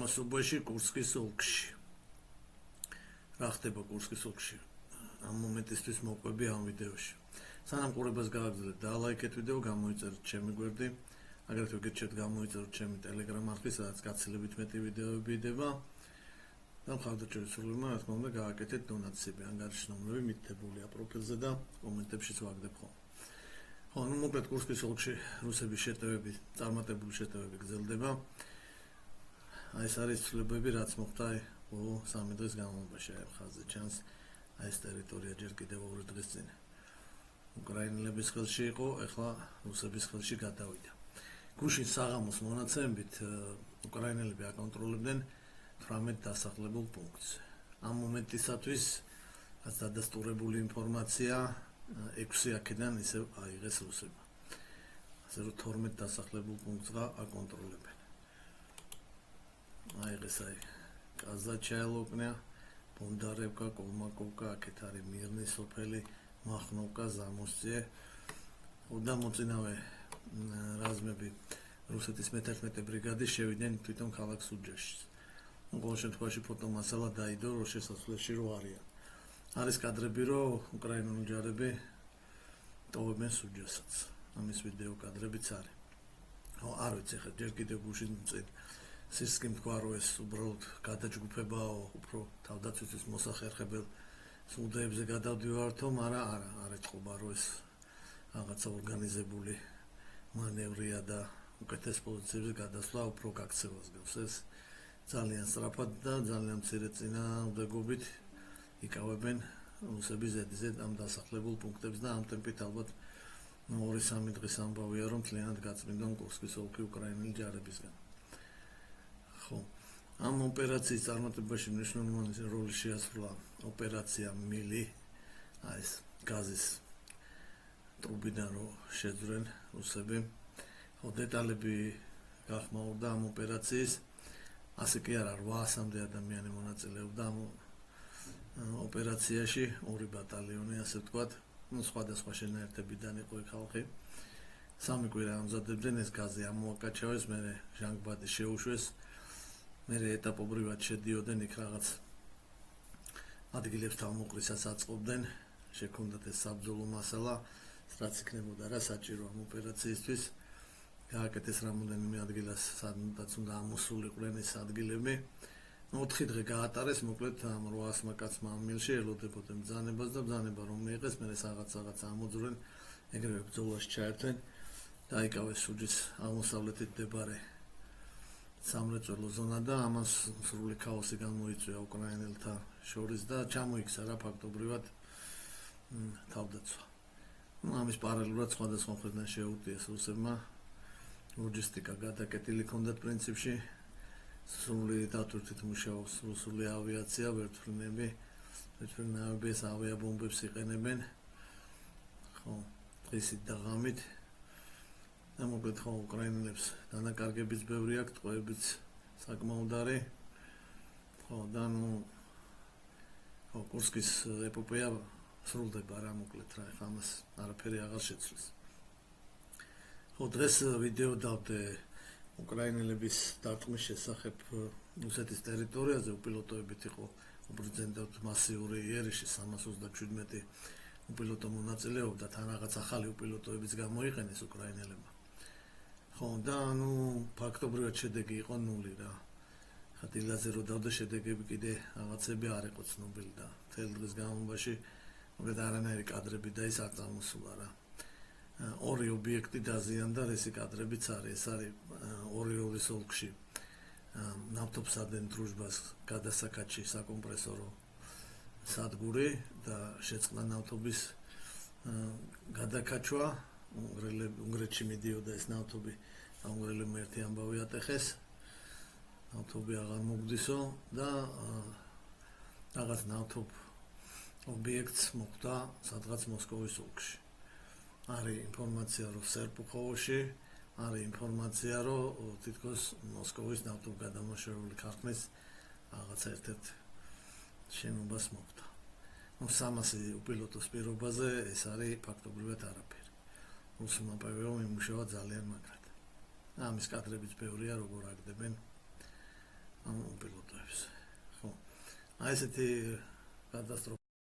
ამასობაში კურსკის ოლქში. რა ხდება კურსკის ოლქში? ამ მომენტისთვის მოყვები ამ ვიდეოში. სანამ ყურებას გააგრძელებთ, დალაიქეთ ვიდეო, გამოიწერეთ ჩემი გვერდი, აგრეთვე გირჩევთ გამოიწეროთ ჩემი Telegram არხი, სადაც გაცილებით მეტი ვიდეოები იდება. და მხარდაჭერის სრულმა, რა თქმა უნდა, გააკეთეთ დონაციები, ანგარიშნომრები მითითებულია პროფილზე და კომენტებშიც ვაგდებ ხოლმე. ხო, ну მოკლედ კურსკის ოლქში რუსების შეტევები, წარმატებული შეტევები გრძელდება. აი ეს არის ცვლილებები, რაც მოხდა ბოლო 3 დღის განმავლობაში, აი ხაზზე ჩანს, აი ეს ტერიტორია ჯერ კიდევ 2 დღის წინ უკრაინელების ხელში იყო, ეხლა რუსების ხელში გადავიდა. გუშინ საღამოს მონაცემებით უკრაინელები აკონტროლებდნენ 18 დასახლებულ პუნქტს. ამ მომენტისათვის რაც დადასტურებული ინფორმაცია 6 აქედან ისევ აიღეს რუსებმა. ასე რომ 12 დასახლებულ პუნქტს აკონტროლებენ. აიღეს აი კაზაჩაილოკნია, ბონდარევკა, კოლმაკოვკა, აქეთ არის მირნის სოფელი, მახნოვკა, ზამოსწიე. და მოწინავე რაზმები რუსეთის მე-11 ბრიგადი შევიდნენ თვითონ ქალაქ სუჯეშს. ყოველ შემთხვევაში ფოტომასალა დაიდო, რომ შესასვლელში რო არიან. არის კადრები, რომ უკრაინული ჯარები ტოვებენ სუჯესაც. ამის ვიდეო კადრებიც არის. ხო, არ ვიცი, ხა ჯერ კიდევ გუშინ წინ სისკი თქვა, რომ ეს უბრალოდ გადაჯგუფებაა, უფრო თავდაცვის მოსახერხებელ სულდეებზე გადავდივართო, მაგრამ არ ეთყობა, რომ ეს რაღაცა ორგანიზებული მანევრია და უკეთეს პოზიციებზე გადასვლა უფრო გაქცევას გავს. ეს ძალიან სწრაფად და ძალიან მცირე წინააღმდეგობით იკავებენ რუსები ზედიზედ ამ დასახლებულ პუნქტებს და ამ ტემპით ალბათ 2-3 დღის ამბავია, რომ მთლიანად გაწმინდონ კურსკის ოლქი უკრაინელი ჯარებისგან. ხო, ამ ოპერაციის წარმატებაში მნიშვნელოვანი როლი შეასრულა ოპერაცია მილი, აი ეს გაზის ტრუბიდან რო შეძვრენ რუსები. ხო, დეტალები გახმაურდა ამ ოპერაციის. ასე კი არა, 800-მდე ადამიანი მონაწილეობდა ამ ოპერაციაში, 2 ბატალიონი, ასე ვთქვათ, სხვადასხვა შენაერთებიდან იყო ხალხი. 3 კვირა ამზადებდნენ ეს გაზი ამოაკაჩავეს, მერე ჟანგბადი შეუშვეს, მერე ეტაპობრივად შედიოდნენ იქ რაღაც ადგილებს თავმოყრისას აწყობდნენ, შექონდათ ეს საბრძოლო მასალა, რაც იქნებოდა რა საჭირო ამ ოპერაციისთვის. გააკეთეს რამოდენიმე ადგილას, სადაც უნდა ამოსულიყვნენ ეს ადგილები. 4 დღე გაატარეს, მოკლედ ამ 800 კაცმა ამ მილში ელოდებოდნენ ბრძანებას და ბრძანება რომ მიიღეს, მერე რაღაც ამოძვრენ, ეგრევე ბრძოლაში ჩაერთვენ, დაიკავეს სუჯის აღმოსავლეთით მდებარე სამრეწველო ზონა და ამას სრული ქაოსი გამოიწვია უკრაინელთა შორის და ჩამოიქცა რა ფაქტობრივად თავდაცვა. ამის პარალელურად სხვადასხვა მხრიდან შეუტიეს რუსებმა ლოჯისტიკა გადაკეტილი ჰქონდათ პრინციპში, სრული დატვირთვით მუშაობს რუსული ავიაცია, ვერტმფრენები ეს ავიაბომბებს იყენებენ. ხო, დღისით და ღამით. და მოკლედ ხო, უკრაინელებს დანაკარგებიც ბევრი აქვს, ტყვეებიც საკმაოდ არის. ხო, და კურსკის ეპოპეა სრულდება რა, მოკლედ რა, ეხლა ამას არაფერი აღარ შეცვლის. ხო, დღეს ვიდეო დავდე უკრაინელების დარტყმის შესახებ რუსეთის ტერიტორიაზე, უპილოტოებით იყო უპრეცედენტოდ მასიური იერიში, 327 უპილოტო მონაწილეობდა, თან რაღაც ახალი უპილოტოებიც გამოიყენეს უკრაინელებმა. ხო, და ფაქტობრივად შედეგი იყო 0 რა. ხა დილაზე რო დავდე შედეგები კიდე რაღაცები არ იყო ცნობილი და მთელი დღის განმავლობაში მოკლედ არანაირი კადრები და ის არ წარმოსულა რა. 2 ობიექტი დაზიანდა, ესე კადრებიც არის, ეს არის ორიოლის ოლქში ნავთობსადენ დრუჟბას გადასაკაჩი საკომპრესორო სადგური და შეწყდა ნავთობის გადაკაჩვა. უნგრეთში მიდიოდა ეს ნავთობი, უნგრელებმა ერთი ამბავი ატეხეს, ნავთობი აღარ მოგდისო და რაღაც ნავთობ ობიექტს მოხვდა სადღაც მოსკოვის ოლქში. არის ინფორმაცია, რომ სერპუხოვოში, არის ინფორმაცია, რომ თითქოს მოსკოვის ნავთობგადამუშავებული ქარხნის რაღაც ერთ-ერთ შენობას მოხვდა. 300 უპილოტოს პირობაზე ეს არის ფაქტობრივად არაფერი. რუსულმა პატრიოტებმა იმუშავა ძალიან მაგრად. ამის კადრებიც ბევრია, როგორ აგდებენ. აი ესეთი კატასტროფა